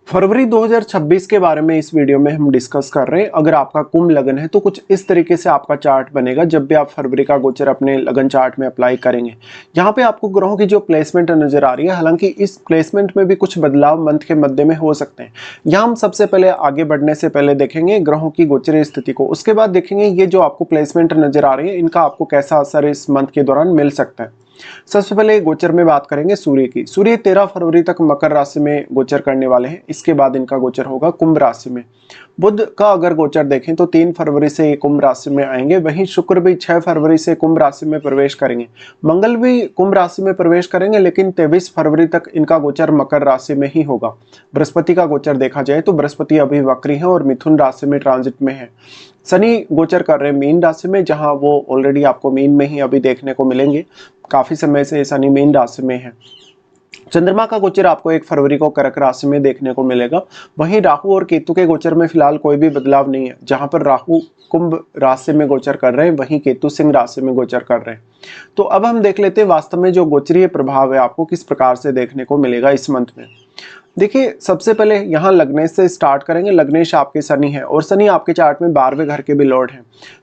फरवरी 2026 के बारे में इस वीडियो में हम डिस्कस कर रहे हैं। अगर आपका कुंभ लगन है तो कुछ इस तरीके से आपका चार्ट बनेगा जब भी आप फरवरी का गोचर अपने लगन चार्ट में अप्लाई करेंगे। यहाँ पे आपको ग्रहों की जो प्लेसमेंट नजर आ रही है, हालांकि इस प्लेसमेंट में भी कुछ बदलाव मंथ के मध्य में हो सकते हैं। यहाँ हम सबसे पहले आगे बढ़ने से पहले देखेंगे ग्रहों की गोचरीय स्थिति को, उसके बाद देखेंगे ये जो आपको प्लेसमेंट नजर आ रही है इनका आपको कैसा असर इस मंथ के दौरान मिल सकता है। सबसे पहले गोचर में बात करेंगे सूर्य की। सूर्य 13 फरवरी तक मकर राशि में गोचर करने वाले हैं। इसके बाद इनका गोचर होगा कुंभ राशि में। बुध का अगर गोचर देखें तो 3 फरवरी से ये कुंभ राशि में आएंगे। वहीं शुक्र भी 6 फरवरी से कुंभ राशि में प्रवेश करेंगे। मंगल भी कुंभ राशि में प्रवेश करेंगे, लेकिन 23 फरवरी तक इनका गोचर मकर राशि में ही होगा। बृहस्पति का गोचर देखा जाए तो बृहस्पति अभी वक्री है और मिथुन राशि में ट्रांजिट में है। शनि गोचर कर रहे हैं मीन राशि में, जहां वो ऑलरेडी आपको मीन में ही अभी देखने को मिलेंगे। काफी समय से शनि मीन राशि में है। चंद्रमा का गोचर आपको 1 फरवरी को कर्क राशि में देखने को मिलेगा। वहीं राहु और केतु के गोचर में फिलहाल कोई भी बदलाव नहीं है। जहां पर राहु कुंभ राशि में गोचर कर रहे हैं, वहीं केतु सिंह राशि में गोचर कर रहे हैं। तो अब हम देख लेते हैं वास्तव में जो गोचरीय प्रभाव है आपको किस प्रकार से देखने को मिलेगा इस मंथ में। देखिए, सबसे पहले यहाँ लग्नेश से स्टार्ट करेंगे। लग्नेश आपके शनि है और शनि आपके चार्ट में 12वें घर के भी लॉर्ड हैं।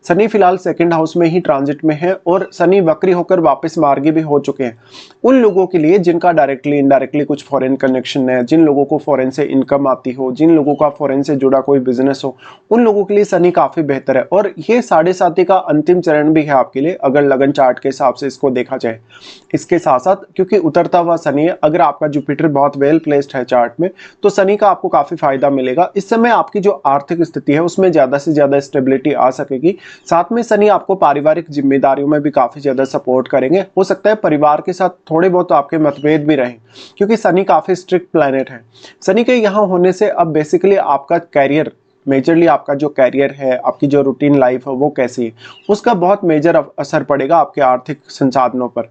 शनि फिलहाल सेकंड हाउस में ही ट्रांजिट में है और शनि वक्री होकर वापस मार्गी भी हो चुके हैं। उन लोगों के लिए जिनका डायरेक्टली इनडायरेक्टली कुछ फॉरेन कनेक्शन है, जिन लोगों को फॉरेन से इनकम आती हो, जिन लोगों का फॉरेन से जुड़ा कोई बिजनेस हो, उन लोगों के लिए शनि काफी बेहतर है। और ये 7.5 का अंतिम चरण भी है आपके लिए, अगर लगन चार्ट के हिसाब से इसको देखा जाए। इसके साथ साथ क्योंकि उतरता हुआ शनि है, अगर आपका जुपिटर बहुत वेल प्लेस्ड है चार्ट में, तो शनि का आपको काफी फायदा मिलेगा। इस समय आपकी जो आर्थिक स्थिति है उसमें ज्यादा से ज्यादा स्टेबिलिटी आ सकेगी। साथ में शनि आपको पारिवारिक जिम्मेदारियों में भी काफी ज्यादा सपोर्ट करेंगे। हो सकता है परिवार के साथ थोड़े बहुत आपके मतभेद भी रहें, क्योंकि शनि काफी स्ट्रिक्ट प्लैनेट है। शनि के यहाँ होने से अब बेसिकली आपका कैरियर, मेजरली आपका जो कैरियर है, आपकी जो रूटीन लाइफ है वो कैसी है, उसका बहुत मेजर असर पड़ेगा आपके आर्थिक संसाधनों पर।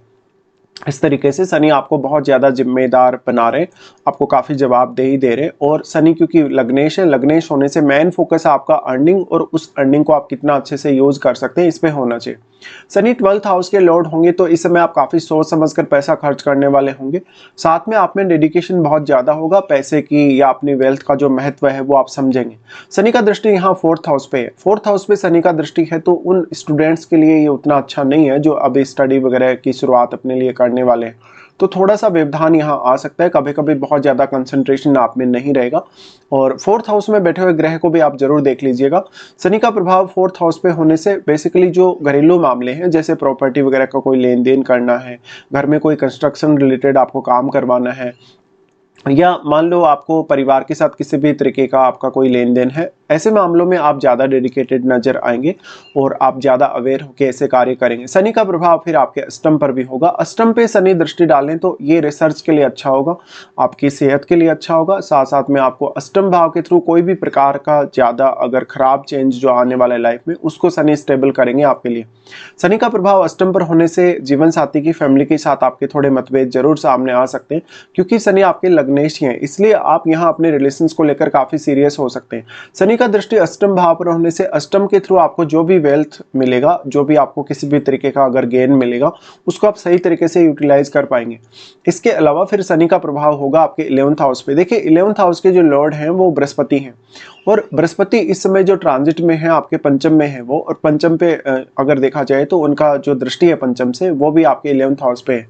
इस तरीके से शनि आपको बहुत ज्यादा जिम्मेदार बना रहे, आपको काफी जवाबदेही दे रहे। और शनि क्योंकि लग्नेश है, लग्नेश होने से मेन फोकस आपका अर्निंग और उस अर्निंग को आप कितना अच्छे से यूज कर सकते हैं इस पे होना चाहिए। शनि 12th हाउस के लॉर्ड होंगे तो इस समय आप काफी सोच समझकर पैसा खर्च करने वाले होंगे। साथ में आप में डेडिकेशन बहुत ज्यादा होगा पैसे की, या अपनी वेल्थ का जो महत्व है वो आप समझेंगे। शनि का दृष्टि यहाँ 4th हाउस पे है। 4th हाउस पे शनि का दृष्टि है तो उन स्टूडेंट्स के लिए ये उतना अच्छा नहीं है जो अभी स्टडी वगैरह की शुरुआत अपने लिए करने वाले हैं। तो थोड़ा सा व्यवधान यहाँ आ सकता है, कभी कभी बहुत ज्यादा कंसंट्रेशन आप में नहीं रहेगा। और 4th हाउस में बैठे हुए ग्रह को भी आप जरूर देख लीजिएगा। शनि का प्रभाव 4th हाउस पे होने से बेसिकली जो घरेलू मामले हैं, जैसे प्रॉपर्टी वगैरह का कोई लेन देन करना है, घर में कोई कंस्ट्रक्शन रिलेटेड आपको काम करवाना है, या मान लो आपको परिवार के साथ किसी भी तरीके का आपका कोई लेन देन है, ऐसे मामलों में आप ज़्यादा डेडिकेटेड नजर आएंगे और आप ज़्यादा अवेयर होकर ऐसे कार्य करेंगे। शनि का प्रभाव फिर आपके अष्टम पर भी होगा। अष्टम पे शनि दृष्टि डालें तो ये रिसर्च के लिए अच्छा होगा, आपकी सेहत के लिए अच्छा होगा। साथ साथ में आपको अष्टम भाव के थ्रू कोई भी प्रकार का ज़्यादा अगर खराब चेंज जो आने वाला है लाइफ में, उसको शनि स्टेबल करेंगे आपके लिए। शनि का प्रभाव अष्टम पर होने से जीवन साथी की फैमिली के साथ आपके थोड़े मतभेद जरूर सामने आ सकते हैं, क्योंकि शनि आपके लग्नेश हैं, इसलिए आप यहाँ अपने रिलेशंस को लेकर काफी सीरियस हो सकते हैं। शनि का दृष्टि अष्टम भाव पर होने से अष्टम के थ्रू आपको जो भी वेल्थ मिलेगा, जो भी आपको किसी भी तरीके का अगर गेन मिलेगा, उसको आप सही तरीके से यूटिलाइज कर पाएंगे। इसके अलावा फिर शनि का प्रभाव होगा आपके 11th हाउस पे। देखिए, 11th हाउस के जो लॉर्ड हैं वो बृहस्पति हैं, और बृहस्पति इस समय जो ट्रांजिट में है आपके पंचम में है वो, और पंचम पे अगर देखा जाए तो उनका जो दृष्टि है पंचम से वो भी आपके 11th हाउस पे है।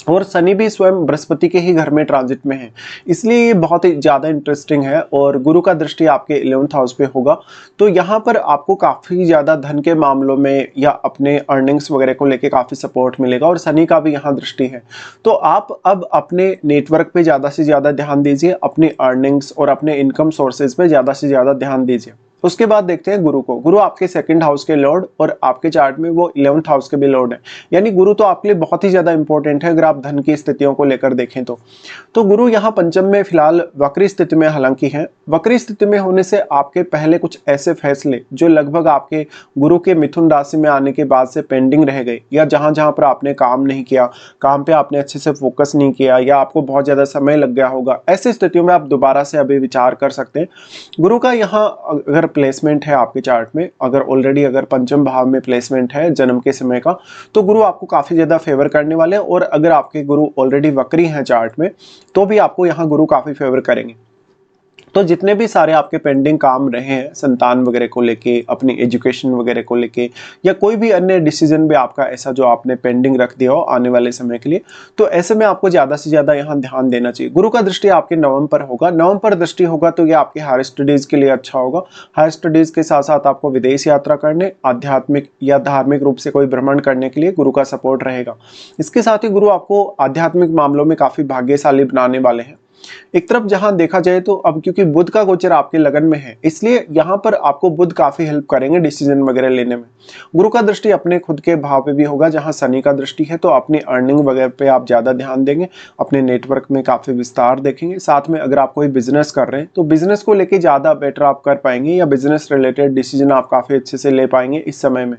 और शनि भी स्वयं बृहस्पति के ही घर में ट्रांजिट में है, इसलिए ये बहुत ही ज्यादा इंटरेस्टिंग है। और गुरु का दृष्टि आपके 11th हाउस पे होगा, तो यहाँ पर आपको काफी ज्यादा धन के मामलों में या अपने अर्निंग्स वगैरह को लेके काफी सपोर्ट मिलेगा। और शनि का भी यहाँ दृष्टि है, तो आप अब अपने नेटवर्क पे ज्यादा से ज्यादा ध्यान दीजिए, अपनी अर्निंग्स और अपने इनकम सोर्सेज पे ज्यादा से ज्यादा ध्यान दीजिए। उसके बाद देखते हैं गुरु को। गुरु आपके 2nd हाउस के लॉर्ड और आपके चार्ट में वो 11th हाउस के भी लॉर्ड है, यानी गुरु तो आपके लिए बहुत ही ज्यादा इंपॉर्टेंट है अगर आप धन की स्थितियों को लेकर देखें तो गुरु यहाँ पंचम में फिलहाल वक्री स्थिति में हालांकि है। वक्री स्थिति में होने से आपके पहले कुछ ऐसे फैसले जो लगभग आपके गुरु के मिथुन राशि में आने के बाद से पेंडिंग रह गए, या जहां जहां पर आपने काम नहीं किया, काम पे आपने अच्छे से फोकस नहीं किया, या आपको बहुत ज्यादा समय लग गया होगा, ऐसी स्थितियों में आप दोबारा से अभी विचार कर सकते हैं। गुरु का यहाँ अगर प्लेसमेंट है आपके चार्ट में, अगर ऑलरेडी अगर पंचम भाव में प्लेसमेंट है जन्म के समय का, तो गुरु आपको काफी ज्यादा फेवर करने वाले हैं। और अगर आपके गुरु ऑलरेडी वक्री हैं चार्ट में, तो भी आपको यहाँ गुरु काफी फेवर करेंगे। तो जितने भी सारे आपके पेंडिंग काम रहे हैं संतान वगैरह को लेके, अपनी एजुकेशन वगैरह को लेके, या कोई भी अन्य डिसीजन भी आपका ऐसा जो आपने पेंडिंग रख दिया हो आने वाले समय के लिए, तो ऐसे में आपको ज़्यादा से ज़्यादा यहाँ ध्यान देना चाहिए। गुरु का दृष्टि आपके नवम पर होगा, नवम पर दृष्टि होगा तो ये आपके हायर स्टडीज़ के लिए अच्छा होगा। हायर स्टडीज़ के साथ साथ आपको विदेश यात्रा करने, आध्यात्मिक या धार्मिक रूप से कोई भ्रमण करने के लिए गुरु का सपोर्ट रहेगा। इसके साथ ही गुरु आपको आध्यात्मिक मामलों में काफ़ी भाग्यशाली बनाने वाले हैं। एक तरफ जहां देखा जाए तो अब क्योंकि बुध का गोचर आपके लगन में है, इसलिए यहां पर आपको बुध काफी हेल्प करेंगे डिसीजन वगैरह लेने में। गुरु का दृष्टि अपने खुद के भाव पे भी होगा, जहां शनि का दृष्टि है तो अपनी अर्निंग वगैरह पे आप ज्यादा ध्यान देंगे, अपने नेटवर्क में काफी विस्तार देखेंगे। साथ में अगर आप कोई बिजनेस कर रहे हैं तो बिजनेस को लेके ज्यादा बेटर आप कर पाएंगे, या बिजनेस रिलेटेड डिसीजन आप काफी अच्छे से ले पाएंगे इस समय में।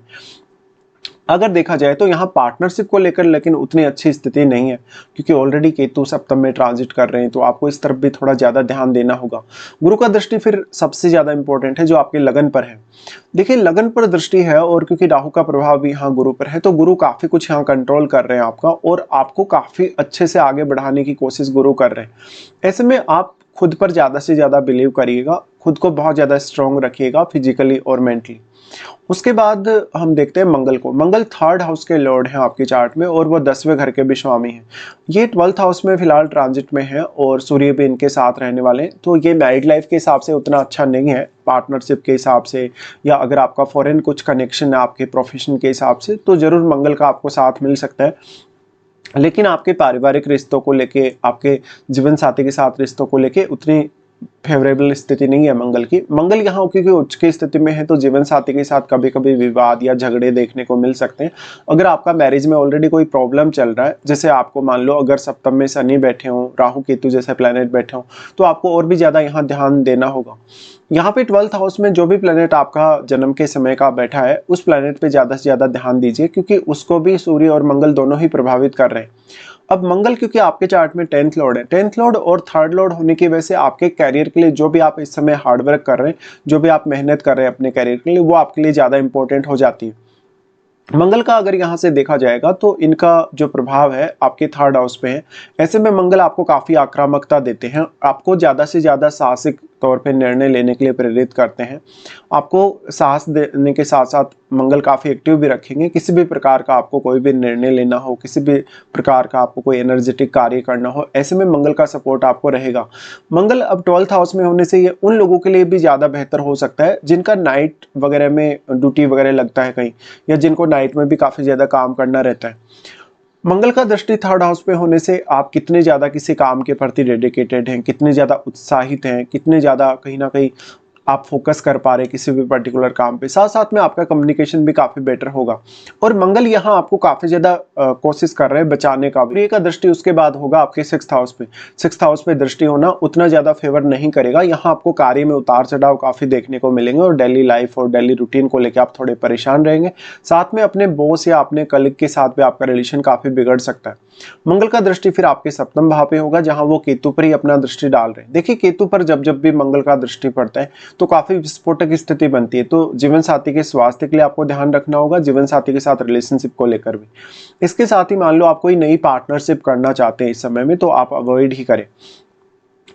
अगर देखा जाए तो यहाँ पार्टनरशिप को लेकर लेकिन उतनी अच्छी स्थिति नहीं है, क्योंकि ऑलरेडी केतु सप्तम में ट्रांजिट कर रहे हैं, तो आपको इस तरफ भी थोड़ा ज़्यादा ध्यान देना होगा। गुरु का दृष्टि फिर सबसे ज़्यादा इंपॉर्टेंट है जो आपके लगन पर है। देखिए लगन पर दृष्टि है और क्योंकि राहु का प्रभाव भी यहाँ गुरु पर है, तो गुरु काफ़ी कुछ यहाँ कंट्रोल कर रहे हैं आपका, और आपको काफ़ी अच्छे से आगे बढ़ाने की कोशिश गुरु कर रहे हैं। ऐसे में आप खुद पर ज़्यादा से ज़्यादा बिलीव करिएगा, खुद को बहुत ज़्यादा स्ट्रॉन्ग रखिएगा फिजिकली और मेंटली। उसके बाद हम देखते हैं मंगल को। मंगल थर्ड हाउस के लॉर्ड हैं आपके चार्ट में, और वो 10वें घर के भी स्वामी हैं। ये 12th हाउस में फिलहाल ट्रांजिट में है और सूर्य भी इनके साथ रहने वाले हैं, तो ये मैरिड लाइफ के हिसाब से उतना अच्छा नहीं है, पार्टनरशिप के हिसाब से, या अगर आपका फॉरेन कुछ कनेक्शन है आपके प्रोफेशन के हिसाब से, तो जरूर मंगल का आपको साथ मिल सकता है। लेकिन आपके पारिवारिक रिश्तों को लेके, आपके जीवन साथी के साथ रिश्तों को लेके उतनी फेवरेबल स्थिति नहीं है मंगल की। मंगल यहाँ क्योंकि उच्च की स्थिति में है, तो जीवन साथी के साथ कभी कभी विवाद या झगड़े देखने को मिल सकते हैं। अगर आपका मैरिज में ऑलरेडी कोई प्रॉब्लम चल रहा है, जैसे आपको मान लो अगर सप्तम में शनि बैठे हों, राहु केतु जैसे प्लेनेट बैठे हों, तो आपको और भी ज्यादा यहाँ ध्यान देना होगा। यहाँ पे 12th हाउस में जो भी प्लेनेट आपका जन्म के समय का बैठा है, उस प्लेनेट पे ज्यादा से ज्यादा ध्यान दीजिए, क्योंकि उसको भी सूर्य और मंगल दोनों ही प्रभावित कर रहे हैं। अब मंगल क्योंकि आपके चार्ट में 10th लॉर्ड है, 10th लॉर्ड और 3rd लॉर्ड होने की वजह से आपके कैरियर के लिए जो भी आप इस समय हार्डवर्क कर रहे हैं, जो भी आप मेहनत कर रहे हैं अपने कैरियर के लिए, वो आपके लिए ज्यादा इंपॉर्टेंट हो जाती है। मंगल का अगर यहाँ से देखा जाएगा तो इनका जो प्रभाव है आपके 3rd हाउस पे है। ऐसे में मंगल आपको काफी आक्रामकता देते हैं, आपको ज्यादा से ज्यादा साहसिक तौर पे निर्णय लेने के लिए प्रेरित करते हैं। आपको साहस देने के साथ साथ मंगल काफी एक्टिव भी रखेंगे। किसी भी प्रकार का आपको कोई भी निर्णय लेना हो, किसी भी प्रकार का आपको कोई एनर्जेटिक कार्य करना हो, ऐसे में मंगल का सपोर्ट आपको रहेगा। मंगल अब 12th हाउस में होने से ये उन लोगों के लिए भी ज्यादा बेहतर हो सकता है जिनका नाइट वगैरह में ड्यूटी वगैरह लगता है कहीं, या जिनको नाइट में भी काफी ज्यादा काम करना रहता है। मंगल का दृष्टि 3rd हाउस पे होने से आप कितने ज्यादा किसी काम के प्रति डेडिकेटेड हैं, कितने ज्यादा उत्साहित हैं, कितने ज्यादा कहीं ना कहीं आप फोकस कर पा रहे हैं किसी भी पर्टिकुलर काम पे, साथ साथ में आपका कम्युनिकेशन भी काफी बेटर होगा। और मंगल यहाँ आपको काफी ज्यादा कोशिश कर रहे हैं बचाने का। सूर्य का दृष्टि उसके बाद होगा आपके 6th हाउस पे। 6th हाउस पे दृष्टि होना उतना ज्यादा फेवर नहीं करेगा। यहाँ आपको कार्य में उतार चढ़ाव काफी देखने को मिलेंगे, और डेली लाइफ और डेली रूटीन को लेकर आप थोड़े परेशान रहेंगे। साथ में अपने बॉस या अपने कलीग के साथ भी आपका रिलेशन काफी बिगड़ सकता है। मंगल का दृष्टि फिर आपके 7वें भाव पे होगा, जहां वो केतु पर ही अपना दृष्टि डाल रहे हैं। देखिए केतु पर जब जब भी मंगल का दृष्टि पड़ता है तो काफी विस्फोटक स्थिति बनती है, तो जीवन साथी के स्वास्थ्य के लिए आपको ध्यान रखना होगा, जीवन साथी के साथ रिलेशनशिप को लेकर भी। इसके साथ ही मान लो आप कोई नई पार्टनरशिप करना चाहते हैं इस समय में, तो आप अवॉइड ही करें।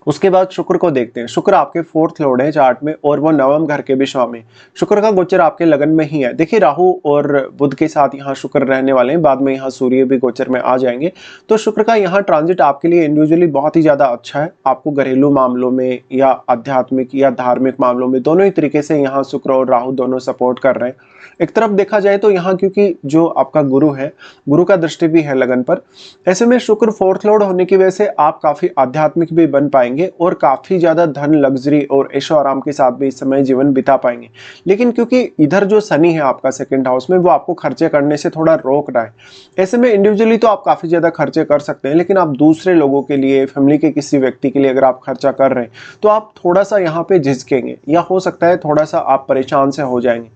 उसके बाद शुक्र को देखते हैं। शुक्र आपके 4th लॉर्ड है चार्ट में, और वो 9वें घर के भी स्वामी। शुक्र का गोचर आपके लगन में ही है। देखिए राहु और बुध के साथ यहाँ शुक्र रहने वाले हैं, बाद में यहाँ सूर्य भी गोचर में आ जाएंगे। तो शुक्र का यहाँ ट्रांजिट आपके लिए इंडिविजुअली बहुत ही ज्यादा अच्छा है। आपको घरेलू मामलों में या आध्यात्मिक या धार्मिक मामलों में दोनों ही तरीके से यहाँ शुक्र और राहु दोनों सपोर्ट कर रहे हैं। एक तरफ देखा जाए तो यहाँ क्योंकि जो आपका गुरु है, गुरु का दृष्टि भी है लगन पर, ऐसे में शुक्र 4th लॉर्ड होने की वजह से आप काफी आध्यात्मिक भी बन पाएंगे और काफी ज्यादा धन, लग्जरी और ऐशो आराम के साथ भी इस समय जीवन बिता पाएंगे। लेकिन क्योंकि इधर जो शनि है आपका 2nd हाउस में, वो आपको खर्चे करने से थोड़ा रोक रहा है। ऐसे में इंडिविजुअली तो आप काफी ज्यादा खर्चे कर सकते हैं, लेकिन आप दूसरे लोगों के लिए, फैमिली के किसी व्यक्ति के लिए अगर आप खर्चा कर रहे हैं तो आप थोड़ा सा यहाँ पे झिझकेंगे, या हो सकता है थोड़ा सा आप परेशान से हो जाएंगे।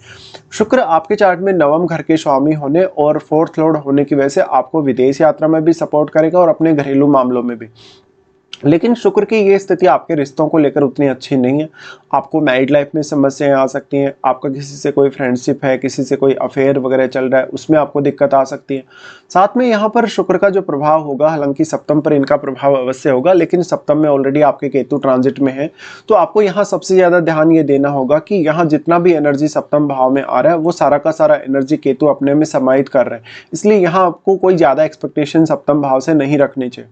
शुक्र आपके चार्ट में 9वें घर के स्वामी होने और 4th लॉर्ड होने की वजह से आपको विदेश यात्रा में भी सपोर्ट करेगा और अपने घरेलू मामलों में भी। लेकिन शुक्र की ये स्थिति आपके रिश्तों को लेकर उतनी अच्छी नहीं है। आपको मैरिड लाइफ में समस्याएं आ सकती हैं, आपका किसी से कोई फ्रेंडशिप है, किसी से कोई अफेयर वगैरह चल रहा है, उसमें आपको दिक्कत आ सकती है। साथ में यहाँ पर शुक्र का जो प्रभाव होगा, हालांकि सप्तम पर इनका प्रभाव अवश्य होगा, लेकिन सप्तम में ऑलरेडी आपके केतु ट्रांजिट में है। तो आपको यहाँ सबसे ज़्यादा ध्यान ये देना होगा कि यहाँ जितना भी एनर्जी सप्तम भाव में आ रहा है, वो सारा का सारा एनर्जी केतु अपने में समाहित कर रहे हैं। इसलिए यहाँ आपको कोई ज़्यादा एक्सपेक्टेशन सप्तम भाव से नहीं रखनी चाहिए।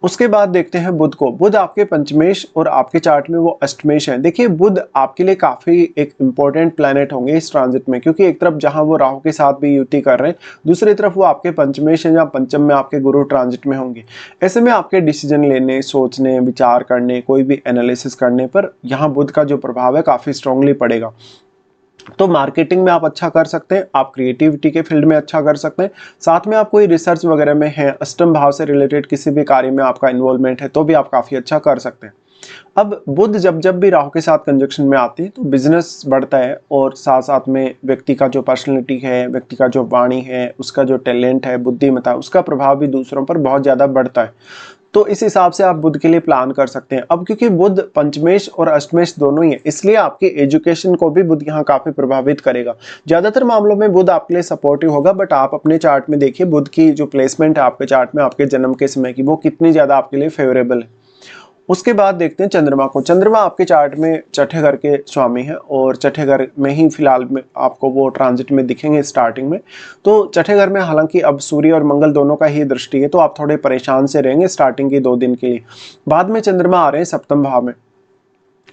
उसके बाद देखते हैं बुध को। बुध आपके पंचमेश और आपके चार्ट में वो अष्टमेश है। देखिए बुध आपके लिए काफी एक इंपॉर्टेंट प्लैनेट होंगे इस ट्रांजिट में, क्योंकि एक तरफ जहां वो राहु के साथ भी युति कर रहे हैं, दूसरी तरफ वो आपके पंचमेश है, जहाँ पंचम में आपके गुरु ट्रांजिट में होंगे। ऐसे में आपके डिसीजन लेने, सोचने, विचार करने, कोई भी एनालिसिस करने पर यहाँ बुध का जो प्रभाव है काफी स्ट्रांगली पड़ेगा। तो मार्केटिंग में आप अच्छा कर सकते हैं, आप क्रिएटिविटी के फील्ड में अच्छा कर सकते हैं, साथ में आप कोई रिसर्च वगैरह में है, अष्टम भाव से रिलेटेड किसी भी कार्य में आपका इन्वॉल्वमेंट है, तो भी आप काफ़ी अच्छा कर सकते हैं। अब बुध जब जब भी राहु के साथ कंजक्शन में आती है तो बिजनेस बढ़ता है, और साथ साथ में व्यक्ति का जो पर्सनैलिटी है, व्यक्ति का जो वाणी है, उसका जो टैलेंट है, बुद्धिमत्ता, उसका प्रभाव भी दूसरों पर बहुत ज़्यादा बढ़ता है। तो इस हिसाब से आप बुध के लिए प्लान कर सकते हैं। अब क्योंकि बुध पंचमेश और अष्टमेश दोनों ही है, इसलिए आपकी एजुकेशन को भी बुध यहाँ काफी प्रभावित करेगा। ज्यादातर मामलों में बुध आपके लिए सपोर्टिव होगा, बट आप अपने चार्ट में देखिए बुध की जो प्लेसमेंट है आपके चार्ट में आपके जन्म के समय की, वो कितनी ज्यादा आपके लिए फेवरेबल है। उसके बाद देखते हैं चंद्रमा को। चंद्रमा आपके चार्ट में छठे घर के स्वामी है, और छठे घर में ही फिलहाल में आपको वो ट्रांजिट में दिखेंगे स्टार्टिंग में। तो छठे घर में हालांकि अब सूर्य और मंगल दोनों का ही दृष्टि है, तो आप थोड़े परेशान से रहेंगे स्टार्टिंग के 2 दिन के लिए। बाद में चंद्रमा आ रहे हैं सप्तम भाव में।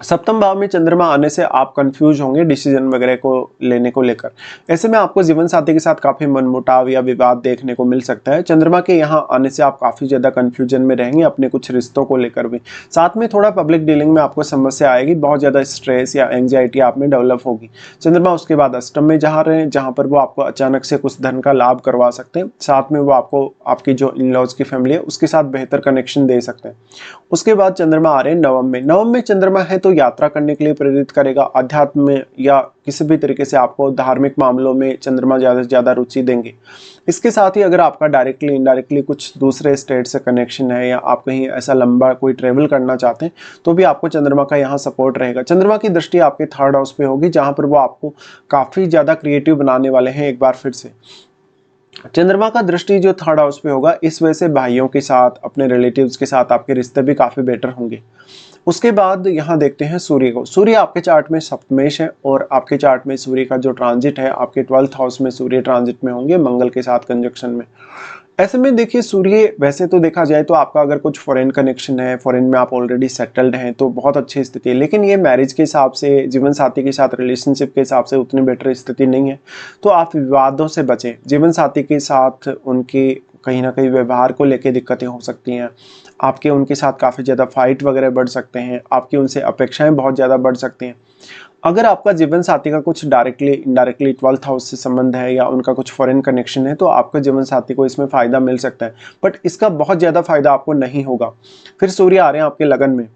सप्तम भाव में चंद्रमा आने से आप कंफ्यूज होंगे डिसीजन वगैरह को लेने को लेकर। ऐसे में आपको जीवन साथी के साथ काफी मनमुटाव या विवाद देखने को मिल सकता है। चंद्रमा के यहाँ आने से आप काफी ज्यादा कंफ्यूजन में रहेंगे अपने कुछ रिश्तों को लेकर भी। साथ में थोड़ा पब्लिक डीलिंग में आपको समस्या आएगी, बहुत ज्यादा स्ट्रेस या एंग्जाइटी आप में डेवलप होगी। चंद्रमा उसके बाद अष्टम में जा रहे हैं, जहां पर वो आपको अचानक से कुछ धन का लाभ करवा सकते हैं। साथ में वो आपको आपकी जो इन लॉज की फैमिली है उसके साथ बेहतर कनेक्शन दे सकते हैं। उसके बाद चंद्रमा आ रहे हैं नवम में। नवम में चंद्रमा है तो यात्रा करने के लिए प्रेरित करेगा, अध्यात्म में या किसी भी तरीके से आपको धार्मिक मामलों में चंद्रमा ज्यादा से ज्यादा रुचि देंगे। इसके साथ ही अगर आपका डायरेक्टली इनडायरेक्टली कुछ दूसरे स्टेट से कनेक्शन है, या आप कहीं ऐसा लंबा कोई ट्रेवल करना चाहते हैं, तो भी आपको चंद्रमा का यहाँ सपोर्ट रहेगा। चंद्रमा की दृष्टि आपके 3rd हाउस पे होगी, जहां पर वो आपको काफी ज्यादा क्रिएटिव बनाने वाले हैं एक बार फिर से। चंद्रमा का दृष्टि जो 3rd हाउस पे होगा, इस वजह से भाइयों के साथ, अपने रिलेटिव्स के साथ आपके रिश्ते भी काफी बेटर होंगे। उसके बाद यहाँ देखते हैं सूर्य को। सूर्य आपके चार्ट में सप्तमेश है, और आपके चार्ट में सूर्य का जो ट्रांजिट है आपके 12th हाउस में सूर्य ट्रांजिट में होंगे मंगल के साथ कंजक्शन में। ऐसे में देखिए सूर्य, वैसे तो देखा जाए तो आपका अगर कुछ फॉरेन कनेक्शन है, फॉरेन में आप ऑलरेडी सेटल्ड हैं, तो बहुत अच्छी स्थिति है, लेकिन ये मैरिज के हिसाब से, जीवन साथी के साथ रिलेशनशिप के हिसाब से उतनी बेटर स्थिति नहीं है। तो आप विवादों से बचें। जीवन साथी के साथ उनकी कहीं ना कहीं व्यवहार को लेकर दिक्कतें हो सकती हैं, आपके उनके साथ काफ़ी ज़्यादा फाइट वगैरह बढ़ सकते हैं, आपकी उनसे अपेक्षाएं बहुत ज़्यादा बढ़ सकती हैं। अगर आपका जीवन साथी का कुछ डायरेक्टली इनडायरेक्टली 12th हाउस से संबंध है, या उनका कुछ फॉरेन कनेक्शन है, तो आपका जीवन साथी को इसमें फायदा मिल सकता है, बट इसका बहुत ज़्यादा फायदा आपको नहीं होगा। फिर सूर्य आ रहे हैं आपके लगन में।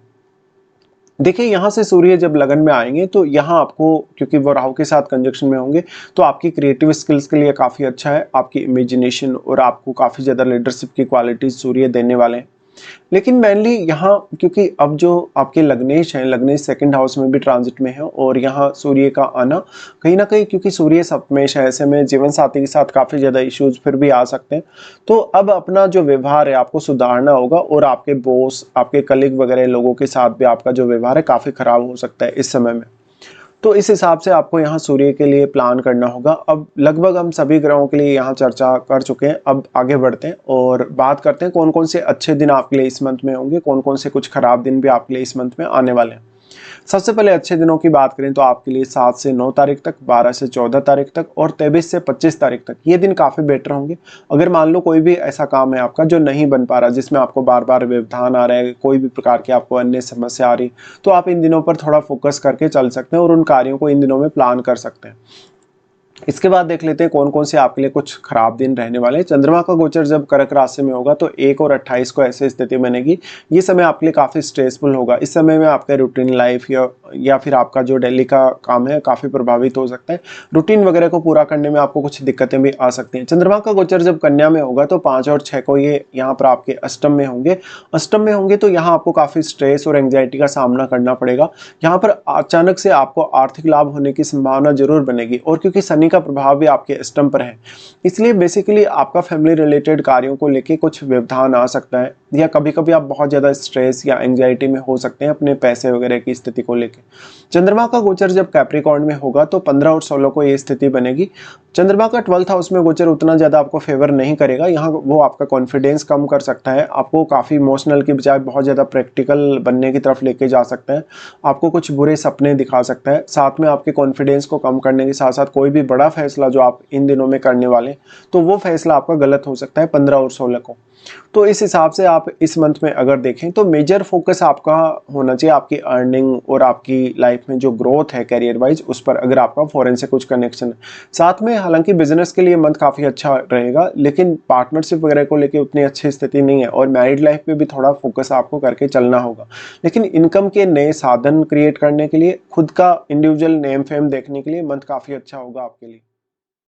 देखिए यहाँ से सूर्य जब लगन में आएंगे तो यहाँ आपको, क्योंकि वो राहु के साथ कंजक्शन में होंगे, तो आपकी क्रिएटिव स्किल्स के लिए काफ़ी अच्छा है, आपकी इमेजिनेशन और आपको काफ़ी ज़्यादा लीडरशिप की क्वालिटीज सूर्य देने वाले हैं। लेकिन मेनली यहाँ क्योंकि अब जो आपके लग्नेश हैं, लग्नेश 2nd हाउस में भी ट्रांजिट में है, और यहाँ सूर्य का आना कहीं ना कहीं, क्योंकि सूर्य सप्तमेश है, ऐसे में जीवन साथी के साथ काफ़ी ज़्यादा इश्यूज फिर भी आ सकते हैं। तो अब अपना जो व्यवहार है आपको सुधारना होगा, और आपके बॉस, आपके कलीग वगैरह लोगों के साथ भी आपका जो व्यवहार है काफ़ी खराब हो सकता है इस समय में। तो इस हिसाब से आपको यहाँ सूर्य के लिए प्लान करना होगा। अब लगभग हम सभी ग्रहों के लिए यहाँ चर्चा कर चुके हैं, अब आगे बढ़ते हैं और बात करते हैं कौन कौन से अच्छे दिन आपके लिए इस मंथ में होंगे, कौन कौन से कुछ खराब दिन भी आपके लिए इस मंथ में आने वाले हैं। सबसे पहले अच्छे दिनों की बात करें तो आपके लिए 7 से 9 तारीख तक, 12 से 14 तारीख तक और 23 से 25 तारीख तक ये दिन काफ़ी बेटर होंगे। अगर मान लो कोई भी ऐसा काम है आपका जो नहीं बन पा रहा, जिसमें आपको बार बार व्यवधान आ रहा है, कोई भी प्रकार की आपको अन्य समस्या आ रही, तो आप इन दिनों पर थोड़ा फोकस करके चल सकते हैं और उन कार्यों को इन दिनों में प्लान कर सकते हैं। इसके बाद देख लेते हैं कौन कौन से आपके लिए कुछ खराब दिन रहने वाले हैं। चंद्रमा का गोचर जब कर्क राशि में होगा तो 1 और 28 को ऐसी स्थिति बनेगी। ये समय आपके लिए काफ़ी स्ट्रेसफुल होगा। इस समय में आपका रूटीन लाइफ या फिर आपका जो डेली का काम है काफ़ी प्रभावित हो सकता है। रूटीन वगैरह को पूरा करने में आपको कुछ दिक्कतें भी आ सकती हैं। चंद्रमा का गोचर जब कन्या में होगा तो 5 और 6 को ये यहाँ पर आपके अष्टम में होंगे। अष्टम में होंगे तो यहाँ आपको काफ़ी स्ट्रेस और एंग्जाइटी का सामना करना पड़ेगा। यहाँ पर अचानक से आपको आर्थिक लाभ होने की संभावना जरूर बनेगी, और क्योंकि शनि का प्रभाव भी आपके अष्टम पर है, इसलिए बेसिकली आपका फैमिली रिलेटेड कार्यों को लेके कुछ व्यवधान आ सकता है, या कभी कभी आप बहुत ज़्यादा स्ट्रेस या एंग्जाइटी में हो सकते हैं अपने पैसे वगैरह की स्थिति को लेके। चंद्रमा का गोचर जब कैप्रिकॉर्न में होगा तो 15 और 16 को ये स्थिति बनेगी। चंद्रमा का 12th हाउस में गोचर उतना ज़्यादा आपको फेवर नहीं करेगा। यहाँ वो आपका कॉन्फिडेंस कम कर सकता है, आपको काफ़ी इमोशनल की बजाय बहुत ज़्यादा प्रैक्टिकल बनने की तरफ लेके जा सकता है, आपको कुछ बुरे सपने दिखा सकता है। साथ में आपके कॉन्फिडेंस को कम करने के साथ साथ कोई भी बड़ा फैसला जो आप इन दिनों में करने वाले हैं तो वो फैसला आपका गलत हो सकता है 15 और 16 को। तो इस हिसाब से आप इस मंथ में अगर देखें तो मेजर फोकस आपका होना चाहिए आपकी अर्निंग और आपकी लाइफ में जो ग्रोथ है करियर वाइज उस पर, अगर आपका फॉरेन से कुछ कनेक्शन है। साथ में हालांकि बिजनेस के लिए मंथ काफ़ी अच्छा रहेगा, लेकिन पार्टनरशिप वगैरह को लेकर उतनी अच्छी स्थिति नहीं है, और मैरिड लाइफ पे भी थोड़ा फोकस आपको करके चलना होगा। लेकिन इनकम के नए साधन क्रिएट करने के लिए, खुद का इंडिविजुअल नेम फेम देखने के लिए मंथ काफ़ी अच्छा होगा आपके लिए।